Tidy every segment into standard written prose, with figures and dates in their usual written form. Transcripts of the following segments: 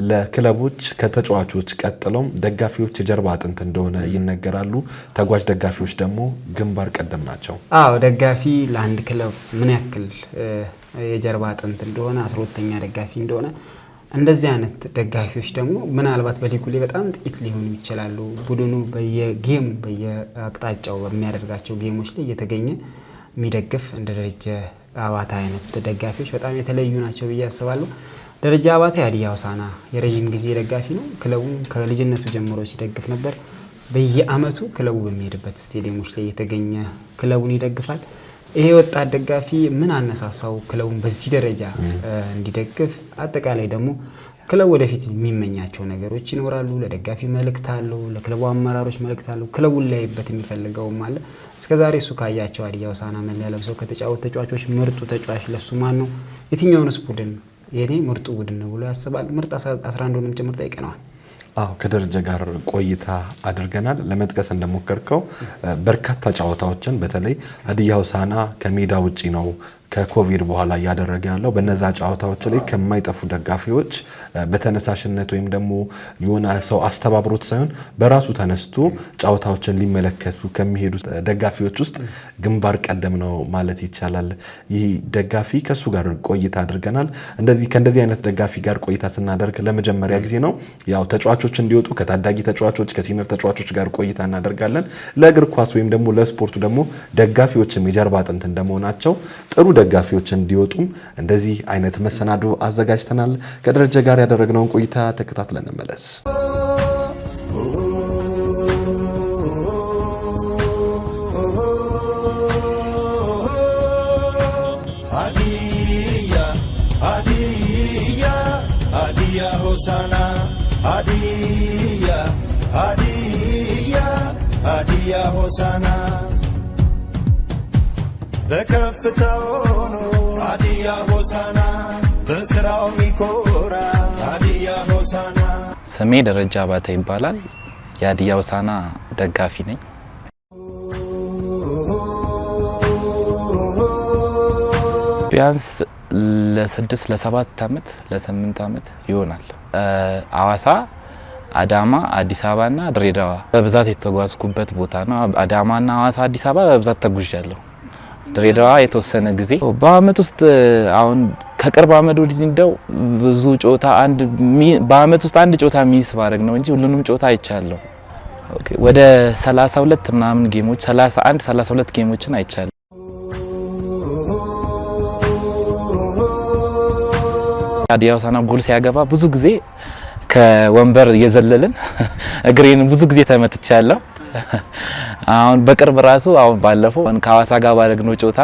ለክለቦች ከተጫዋቾች ቀጥሎም ደጋፊዎች የጀርባ አጥንት እንደሆነ ይነገራሉ። ተጓዥ ደጋፊዎች ደግሞ ግንባር ቀደም ናቸው። አዎ ደጋፊ ለአንድ ክለብ ምን ያክል የጀርባ አጥንት እንደሆነ 12ኛ ደጋፊ እንደሆነ እንደዚህ አይነት ደጋፊዎች ደግሞ ምናልባት በሊጉ ላይ በጣም ጥቂት ሊሆኑ ይችላሉ። ቡድኑ በየአቅጣጫው በሚያደርጋቸው ጌሞች ላይ እየተገኘ የሚደግፍ እንደ ደረጃ አባታ አይነት ደጋፊዎች በጣም የተለዩ ናቸው ብዬ አስባለሁ። ደረጃ አባታ የሀዲያ ሆሳዕና የረጅም ጊዜ ደጋፊ ነው። ክለቡን ከልጅነቱ ጀምሮ ሲደግፍ ነበር። በየአመቱ ክለቡ በሚሄድበት ስቴዲየሞች ላይ የተገኘ ክለቡን ይደግፋል። ይሄ ወጣት ደጋፊ ምን አነሳሳው ክለቡን በዚህ ደረጃ እንዲደግፍ? አጠቃላይ ደግሞ ክለቡ ወደፊት የሚመኛቸው ነገሮች ይኖራሉ። ለደጋፊ መልእክት አለው፣ ለክለቡ አመራሮች መልእክት አለው፣ ክለቡን ላይበት የሚፈልገውም አለ። እስከዛሬ እሱ ካያቸው ሀዲያ ሆሳዕና መለያ ለብሰው ከተጫወቱ ተጫዋቾች ምርጡ ተጫዋች ለሱ ማን ነው? የትኛውንስ ቡድን የኔ ምርጡ ቡድን ነው ብሎ ያስባል? ምርጥ 11ንም ጭምር ጠይቀነዋል። ከደረጃ ጋር ቆይታ አድርገናል። ለመጥቀስ እንደሞከርከው በርካታ ጨዋታዎችን በተለይ ሀዲያ ሆሳዕና ከሜዳ ውጪ ነው ከኮቪድ በኋላ ያደረገ ያለው። በነዛ ጨዋታዎች ላይ ከማይጠፉ ደጋፊዎች በተነሳሽነት ወይም ደግሞ የሆነ ሰው አስተባብሮት ሳይሆን በራሱ ተነስቶ ጨዋታዎችን ሊመለከቱ ከሚሄዱ ደጋፊዎች ውስጥ ግንባር ቀደም ነው ማለት ይቻላል። ይህ ደጋፊ ከሱ ጋር ቆይታ አድርገናል። ከእንደዚህ አይነት ደጋፊ ጋር ቆይታ ስናደርግ ለመጀመሪያ ጊዜ ነው። ያው ተጫዋቾች እንዲወጡ ከታዳጊ ተጫዋቾች ከሲኒየር ተጫዋቾች ጋር ቆይታ እናደርጋለን። ለእግር ኳስ ወይም ደግሞ ለስፖርቱ ደግሞ ደጋፊዎችም የጀርባ አጥንት እንደመሆናቸው ጥሩ ደጋፊዎች እንዲወጡም እንደዚህ አይነት መሰናዶ አዘጋጅተናል። ከደረጃ ጋር ያደረግነውን ቆይታ ተከታትለን እንመለስ። ሀዲያ ሆሳዕና ሀዲያ ሆሳዕና በከፍታው ነው ሀዲያ ሆሳዕና በስራው ሚኮራ ሀዲያ ሆሳዕና። ስሜ ደረጃ አባተ ይባላል። የሀዲያ ሆሳዕና ደጋፊ ነኝ። ቢያንስ ለ6 ለ7 ዓመት ለ8 ዓመት ይሆናል። ሐዋሳ፣ አዳማ፣ አዲስ አበባና ድሬዳዋ በብዛት የተጓዝኩበት ቦታ ነው። አዳማና ሐዋሳ፣ አዲስ አበባ በብዛት ተጉዣለሁ። ድሬዳዋ የተወሰነ ጊዜ። በአመት ውስጥ አሁን ከቅርብ አመት ወዲህ እንደው ብዙ ጨዋታ በአመት ውስጥ አንድ ጨዋታ ሚስ ባደረግ ነው እንጂ ሁሉንም ጨዋታ አይቻለሁ። ወደ 32 ምናምን ጌሞች 31 32 ጌሞችን አይቻለሁ። ሀዲያ ሆሳዕና ጎል ሲያገባ ብዙ ጊዜ ከወንበር እየዘለልን እግሬን ብዙ ጊዜ ተመትቻለሁ። አሁን በቅርብ ራሱ አሁን ባለፈው ከሐዋሳ ጋር ባደረግነው ጨዋታ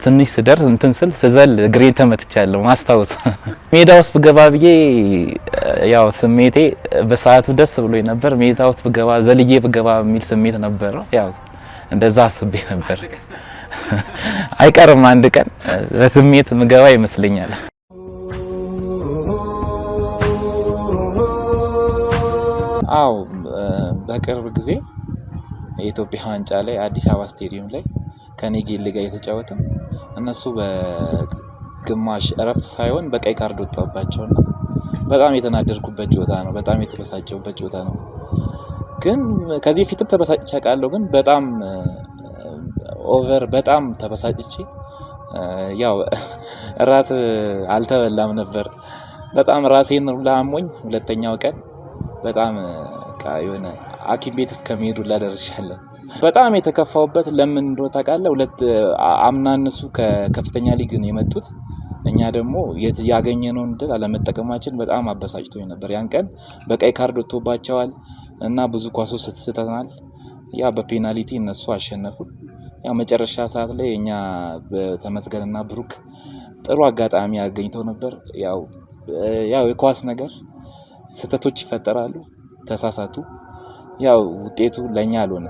ትንሽ ስዘል እግሬን ተመትቻለሁ። ማስታወስ ሜዳ ውስጥ ብገባ ብዬ ያው ስሜቴ በሰዓቱ ደስ ብሎኝ ነበር። ሜዳ ውስጥ ብገባ ዘልዬ ብገባ የሚል ስሜት ነበረው። ያው እንደዛ አስቤ ነበር። አይቀርም አንድ ቀን በስሜት ምገባ ይመስለኛል። አው በቅርብ ጊዜ የኢትዮጵያ ዋንጫ ላይ አዲስ አበባ ስቴዲየም ላይ ከኔጌሌ ጋር የተጫወተው እነሱ በግማሽ እረፍት ሳይሆን በቀይ ካርድ ወጣባቸውና በጣም የተናደድኩበት ጨዋታ ነው። በጣም የተበሳጨሁበት ጨዋታ ነው። ግን ከዚህ ፊትም ተበሳጭቼ አውቃለሁ። ግን በጣም ኦቨር በጣም ተበሳጭቼ ያው እራት አልተበላም ነበር። በጣም ራሴን ላሞኝ ሁለተኛው ቀን በጣም የሆነ ሐኪም ቤት እስከመሄድ ሁላ ደርሻለሁ። በጣም የተከፋውበት ለምን እንደሆነ ታውቃለህ? አምና እነሱ ከከፍተኛ ሊግ ነው የመጡት። እኛ ደግሞ ያገኘነውን ድል አለመጠቀማችን በጣም አበሳጭቶኝ ነበር። ያን ቀን በቀይ ካርድ ወጥቶባቸዋል እና ብዙ ኳሶች ስትስተናል። ያ በፔናልቲ እነሱ አሸነፉ። ያ መጨረሻ ሰዓት ላይ እኛ በተመስገንና ብሩክ ጥሩ አጋጣሚ አገኝተው ነበር። ያው የኳስ ነገር ስተቶች ይፈጠራሉ። ተሳሳቱ። ያው ውጤቱ ለኛ አልሆነ።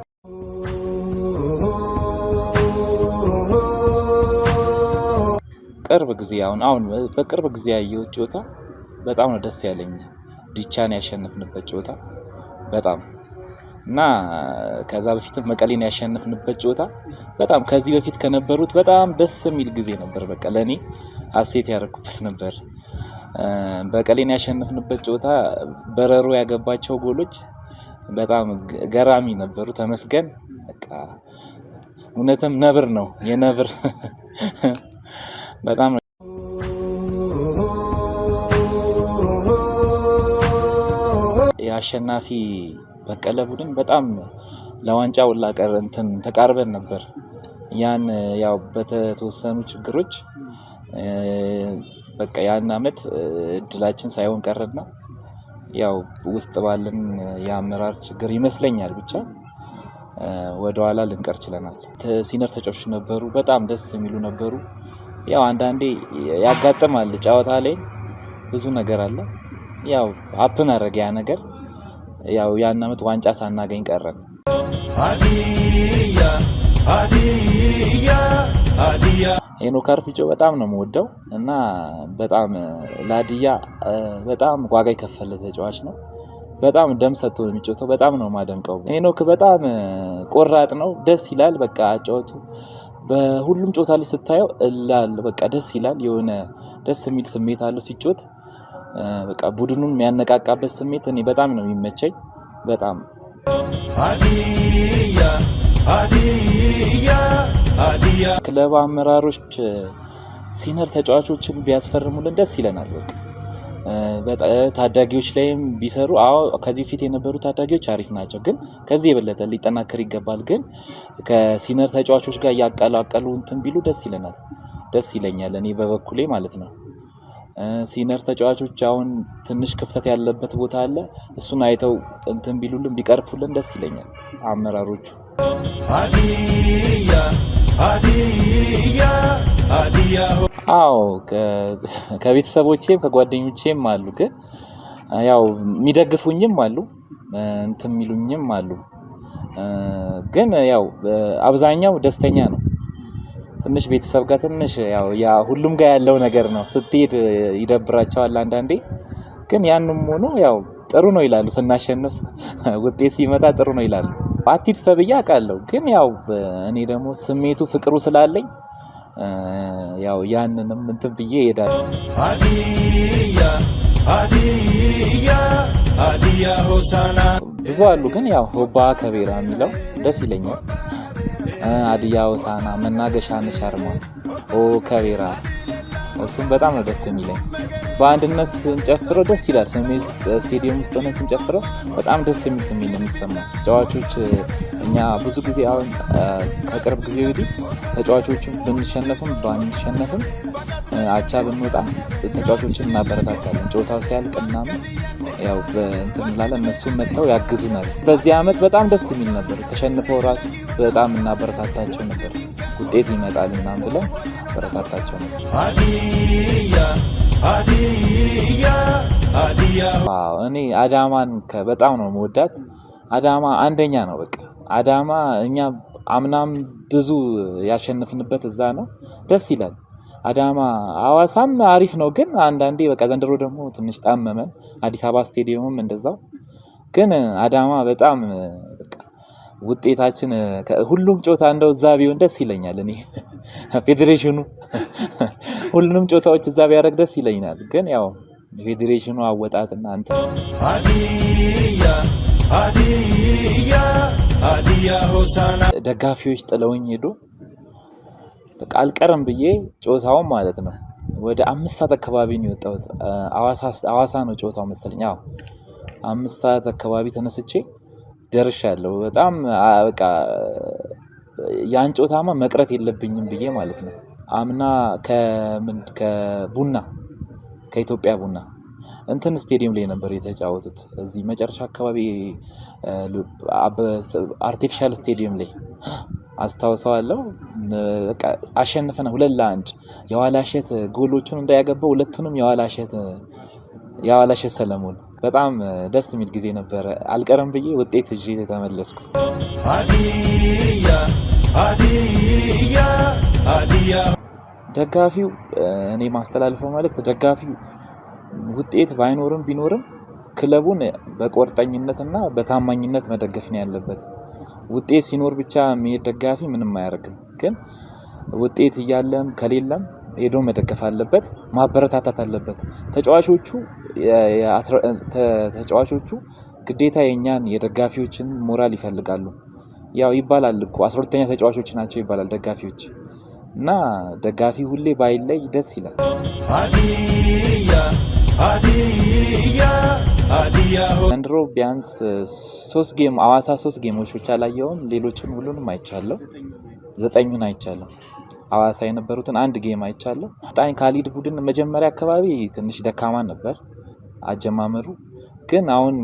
ቅርብ ጊዜ አሁን በቅርብ ጊዜ ያየሁት ጨዋታ በጣም ነው ደስ ያለኝ። ዲቻን ያሸነፍንበት ጨዋታ በጣም እና ከዛ በፊት መቀሌን ያሸነፍንበት ጨዋታ በጣም ከዚህ በፊት ከነበሩት በጣም ደስ የሚል ጊዜ ነበር። በቃ ለኔ አሴት ያደረኩበት ነበር በቀሌን ያሸነፍንበት ጨዋታ በረሮ ያገባቸው ጎሎች በጣም ገራሚ ነበሩ። ተመስገን በቃ እውነትም ነብር ነው የነብር በጣም የአሸናፊ በቀለ ቡድን በጣም ለዋንጫው ላቀር እንትን ተቃርበን ነበር። ያን ያው በተወሰኑ ችግሮች በቃ ያን አመት እድላችን ሳይሆን ቀረና ያው ውስጥ ባለን የአመራር ችግር ይመስለኛል ብቻ ወደ ኋላ ልንቀር ችለናል። ሲነር ተጫዋቾች ነበሩ፣ በጣም ደስ የሚሉ ነበሩ። ያው አንዳንዴ ያጋጥማል ጨዋታ ላይ ብዙ ነገር አለ። ያው አፕን አደረገ ያ ነገር። ያው ያን አመት ዋንጫ ሳናገኝ ቀረን። ሄኖክ አርፊጆ በጣም ነው የምወደው እና በጣም ለሀዲያ በጣም ዋጋ የከፈለ ተጫዋች ነው። በጣም ደም ሰጥቶ ነው የሚጫወተው። በጣም ነው ማደንቀው። ሄኖክ በጣም ቆራጥ ነው፣ ደስ ይላል። በቃ አጫወቱ በሁሉም ጨዋታ ላይ ስታየው እላል በቃ ደስ ይላል። የሆነ ደስ የሚል ስሜት አለው ሲጫወት። በቃ ቡድኑን የሚያነቃቃበት ስሜት እኔ በጣም ነው የሚመቸኝ። በጣም ክለብ አመራሮች ሲነር ተጫዋቾችን ቢያስፈርሙልን ደስ ይለናል። በቃ ታዳጊዎች ላይም ቢሰሩ ከዚህ ፊት የነበሩ ታዳጊዎች አሪፍ ናቸው፣ ግን ከዚህ የበለጠ ሊጠናከር ይገባል። ግን ከሲነር ተጫዋቾች ጋር እያቀላቀሉ እንትን ቢሉ ደስ ይለናል፣ ደስ ይለኛል እኔ በበኩሌ ማለት ነው። ሲነር ተጫዋቾች አሁን ትንሽ ክፍተት ያለበት ቦታ አለ። እሱን አይተው እንትን ቢሉልን ቢቀርፉልን ደስ ይለኛል አመራሮቹ። አዎ ከቤተሰቦቼም ከጓደኞቼም አሉ፣ ግን ያው የሚደግፉኝም አሉ እንትን የሚሉኝም አሉ። ግን ያው አብዛኛው ደስተኛ ነው። ትንሽ ቤተሰብ ጋር ትንሽ ያው ሁሉም ጋር ያለው ነገር ነው። ስትሄድ ይደብራቸዋል አንዳንዴ፣ ግን ያንም ሆኖ ያው ጥሩ ነው ይላሉ። ስናሸንፍ ውጤት ሲመጣ ጥሩ ነው ይላሉ። አትሂድ ተብዬ አውቃለሁ፣ ግን ያው እኔ ደግሞ ስሜቱ ፍቅሩ ስላለኝ ያው ያንንም እንትን ብዬ እሄዳለሁ። ብዙ አሉ፣ ግን ያው ሆባ ከቤራ የሚለው ደስ ይለኛል። ሀዲያ ሆሳዕና፣ መናገሻ ነሻርማ፣ ከቤራ እሱም በጣም ነው ደስ የሚለኝ። በአንድነት ስንጨፍረው ደስ ይላል። ስቴዲየም ውስጥ ሆነን ስንጨፍረው በጣም ደስ የሚል ስሜት ነው የሚሰማው። ተጫዋቾች እኛ ብዙ ጊዜ አሁን ከቅርብ ጊዜ ወዲህ ተጫዋቾችን ብንሸነፍም ባንሸነፍም አቻ ብንወጣ ተጫዋቾችን እናበረታታለን። ጨዋታው ሲያልቅ ምናምን ያው እንትን እንላለን። እነሱም መጥተው ያግዙናል። በዚህ አመት በጣም ደስ የሚል ነበር። ተሸንፈው ራሱ በጣም እናበረታታቸው ነበር። ውጤት ይመጣል ምናምን ብለን አበረታታቸው ነበር። እኔ አዳማን በጣም ነው መወዳት። አዳማ አንደኛ ነው በቃ። አዳማ እኛ አምናም ብዙ ያሸንፍንበት እዛ ነው፣ ደስ ይላል። አዳማ ሐዋሳም አሪፍ ነው፣ ግን አንዳንዴ በቃ ዘንድሮ ደግሞ ትንሽ ጣመመን። አዲስ አበባ ስቴዲየምም እንደዛው። ግን አዳማ በጣም በቃ ውጤታችን ሁሉም ጨዋታ እንደው እዛ ቢሆን ደስ ይለኛል። እኔ ፌዴሬሽኑ ሁሉንም ጨዋታዎች እዛ ቢያደርግ ደስ ይለኛል። ግን ያው ፌዴሬሽኑ አወጣጥና አንተ ደጋፊዎች ጥለውኝ ሄዱ። በቃ አልቀርም ብዬ ጨዋታውን ማለት ነው ወደ 5 ሰዓት አካባቢ ነው የወጣሁት። ሐዋሳ ነው ጨዋታው መሰለኝ። 5 ሰዓት አካባቢ ተነስቼ ደርሻለሁ። በጣም በቃ ያን ጨዋታማ መቅረት የለብኝም ብዬ ማለት ነው። አምና ከቡና ከኢትዮጵያ ቡና እንትን ስቴዲየም ላይ ነበር የተጫወቱት። እዚህ መጨረሻ አካባቢ አርቲፊሻል ስቴዲየም ላይ አስታውሰዋለሁ። በቃ አሸንፈን 2-1 የዋላሸት ጎሎቹን እንዳያገባው ሁለቱንም የዋላሸት ሰለሞን በጣም ደስ የሚል ጊዜ ነበረ። አልቀርም ብዬ ውጤት ይዤ ተመለስኩ። ደጋፊው እኔ ማስተላልፈው መልእክት ደጋፊው ውጤት ባይኖርም ቢኖርም ክለቡን በቁርጠኝነትና በታማኝነት መደገፍ ነው ያለበት። ውጤት ሲኖር ብቻ የሚሄድ ደጋፊ ምንም አያደርግም። ግን ውጤት እያለም ከሌለም ሄዶ መደገፍ አለበት፣ ማበረታታት አለበት። ተጫዋቾቹ ግዴታ የኛን የደጋፊዎችን ሞራል ይፈልጋሉ። ያው ይባላል እኮ 12ኛ ተጫዋቾች ናቸው ይባላል ደጋፊዎች እና ደጋፊ ሁሌ ባይለይ ደስ ይላል። ዘንድሮ ቢያንስ 3 ጌም ሐዋሳ 3 ጌሞች ብቻ ላየውም፣ ሌሎችን ሁሉንም አይቻለሁ። 9ኙን አይቻለሁ። ሐዋሳ የነበሩትን 1 ጌም አይቻለሁ። ጣኝ ካሊድ ቡድን መጀመሪያ አካባቢ ትንሽ ደካማ ነበር አጀማመሩ፣ ግን አሁን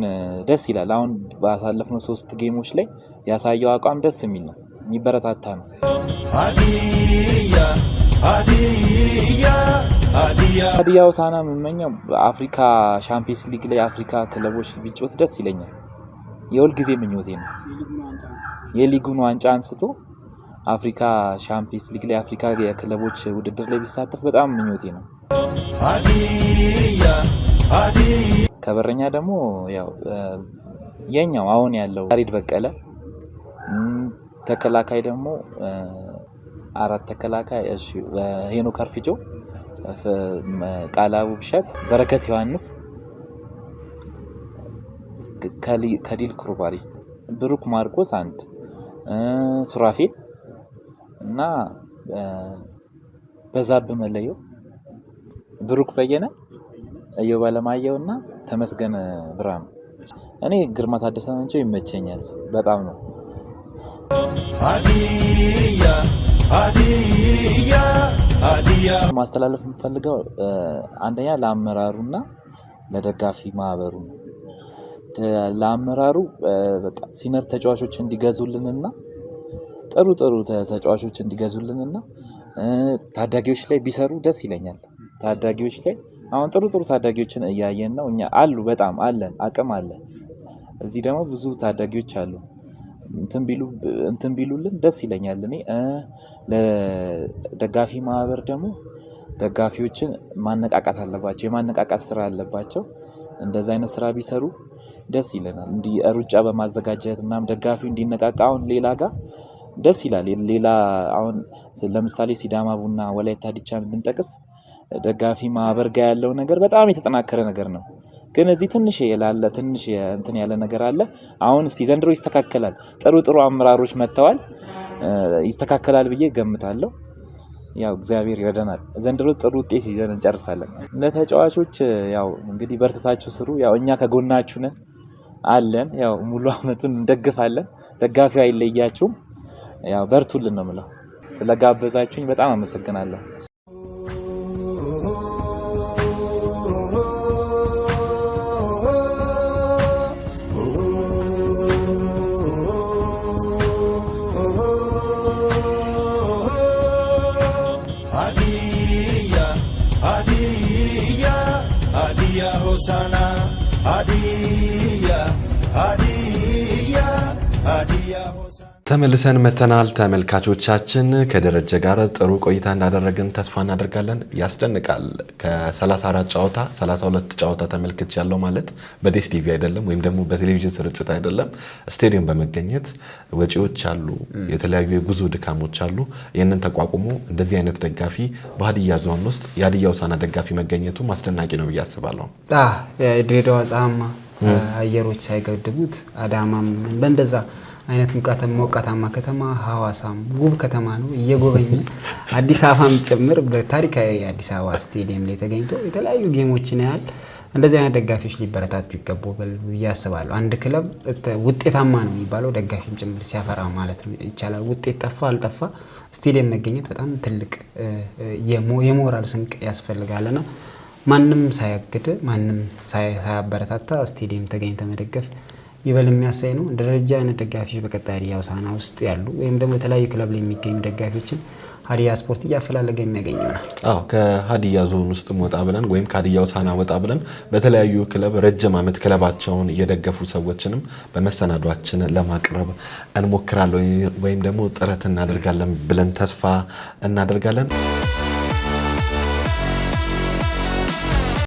ደስ ይላል። አሁን ባሳለፍነው 3 ጌሞች ላይ ያሳየው አቋም ደስ የሚል ነው፣ የሚበረታታ ነው። ሀዲያ ሆሳዕና የምመኘው አፍሪካ ሻምፒየንስ ሊግ ላይ አፍሪካ ክለቦች ቢጫወት ደስ ይለኛል። የሁል ጊዜ ምኞቴ ነው። የሊጉን ዋንጫ አንስቶ አፍሪካ ሻምፒየንስ ሊግ ላይ አፍሪካ የክለቦች ውድድር ላይ ቢሳተፍ በጣም ምኞቴ ነው። ከበረኛ ደግሞ ያው የኛው አሁን ያለው ያሬድ በቀለ፣ ተከላካይ ደግሞ 4 ተከላካይ ሄኖክ አርፊጆ፣ ቃላቡ ብሸት፣ በረከት ዮሐንስ፣ ከዲል ኩርባሪ፣ ብሩክ ማርቆስ 1፣ ሱራፌል እና በዛብህ መለየው፣ ብሩክ በየነ፣ እዮብ አለማየሁ እና ተመስገን ብርሃኑ። እኔ ግርማ ታደሰ መንቸው ይመቸኛል በጣም ነው። ማስተላለፍ የምፈልገው አንደኛ ለአመራሩና ለደጋፊ ማህበሩ ነው። ለአመራሩ በቃ ሲነር ተጫዋቾች እንዲገዙልንና ጥሩ ተጫዋቾች እንዲገዙልንና ታዳጊዎች ላይ ቢሰሩ ደስ ይለኛል። ታዳጊዎች ላይ አሁን ጥሩ ታዳጊዎችን እያየን ነው። እኛ አሉ በጣም አለን፣ አቅም አለ። እዚህ ደግሞ ብዙ ታዳጊዎች አሉ። እንትን ቢሉልን ደስ ይለኛል። እኔ ለደጋፊ ማህበር ደግሞ ደጋፊዎችን ማነቃቃት አለባቸው፣ የማነቃቃት ስራ አለባቸው። እንደዛ አይነት ስራ ቢሰሩ ደስ ይለናል። እንዲህ ሩጫ በማዘጋጀት እናም ደጋፊው እንዲነቃቃ አሁን ሌላ ጋር ደስ ይላል። ሌላ አሁን ለምሳሌ ሲዳማ ቡና፣ ወላይታ ዲቻን ብንጠቅስ ደጋፊ ማህበር ጋር ያለው ነገር በጣም የተጠናከረ ነገር ነው። ግን እዚህ ትንሽ እንትን ያለ ነገር አለ። አሁን እስቲ ዘንድሮ ይስተካከላል። ጥሩ አመራሮች መጥተዋል፣ ይስተካከላል ብዬ ገምታለሁ። ያው እግዚአብሔር ይረዳናል። ዘንድሮ ጥሩ ውጤት ይዘን እንጨርሳለን። ለተጫዋቾች ያው እንግዲህ በርትታችሁ ስሩ። ያው እኛ ከጎናችሁ ነን አለን። ያው ሙሉ አመቱን እንደግፋለን። ደጋፊው አይለያችሁም። ያው በርቱልን ነው የምለው። ስለጋበዛችሁኝ በጣም አመሰግናለሁ። Hadiya Hosanna, Hadiya Hosanna. ተመልሰን መተናል። ተመልካቾቻችን ከደረጀ ጋር ጥሩ ቆይታ እንዳደረግን ተስፋ እናደርጋለን። ያስደንቃል። ከ34 ጨዋታ 32 ጨዋታ ተመልክች ያለው ማለት በዴስ ቲቪ አይደለም ወይም ደግሞ በቴሌቪዥን ስርጭት አይደለም። ስቴዲየም በመገኘት ወጪዎች አሉ፣ የተለያዩ የጉዞ ድካሞች አሉ። ይህንን ተቋቁሞ እንደዚህ አይነት ደጋፊ በሀዲያ ዞን ውስጥ የሀዲያ ሆሳዕና ደጋፊ መገኘቱ አስደናቂ ነው ብዬ አስባለሁ። ድሬዳዋ ፀሐያማ አየሮች ሳይገድቡት አዳማም በእንደዛ አይነት ሞቃታማ ከተማ፣ ሐዋሳም ውብ ከተማ ነው እየጎበኘ አዲስ አበባም ጭምር በታሪካዊ አዲስ አበባ ስቴዲየም ላይ ተገኝቶ የተለያዩ ጌሞችን ያህል እንደዚህ አይነት ደጋፊዎች ሊበረታቱ ይገባል ብዬ አስባለሁ። አንድ ክለብ ውጤታማ ነው የሚባለው ደጋፊም ጭምር ሲያፈራ ማለት ነው ይቻላል። ውጤት ጠፋ አልጠፋ ስቴዲየም መገኘት በጣም ትልቅ የሞራል ስንቅ ያስፈልጋልና ማንም ሳያግድ ማንም ሳያበረታታ ስቴዲየም ተገኝተ መደገፍ ይበል የሚያሳይ ነው። ደረጃ አይነት ደጋፊዎች በቀጣይ ሀዲያ ሆሳዕና ውስጥ ያሉ ወይም ደግሞ የተለያዩ ክለብ ላይ የሚገኙ ደጋፊዎችን ሀዲያ ስፖርት እያፈላለገ የሚያገኝ ነው። ከሀዲያ ዞን ውስጥ ወጣ ብለን ወይም ከሀዲያ ሆሳዕና ወጣ ብለን በተለያዩ ክለብ ረጅም ዓመት ክለባቸውን እየደገፉ ሰዎችንም በመሰናዷችን ለማቅረብ እንሞክራለን ወይም ደግሞ ጥረት እናደርጋለን ብለን ተስፋ እናደርጋለን።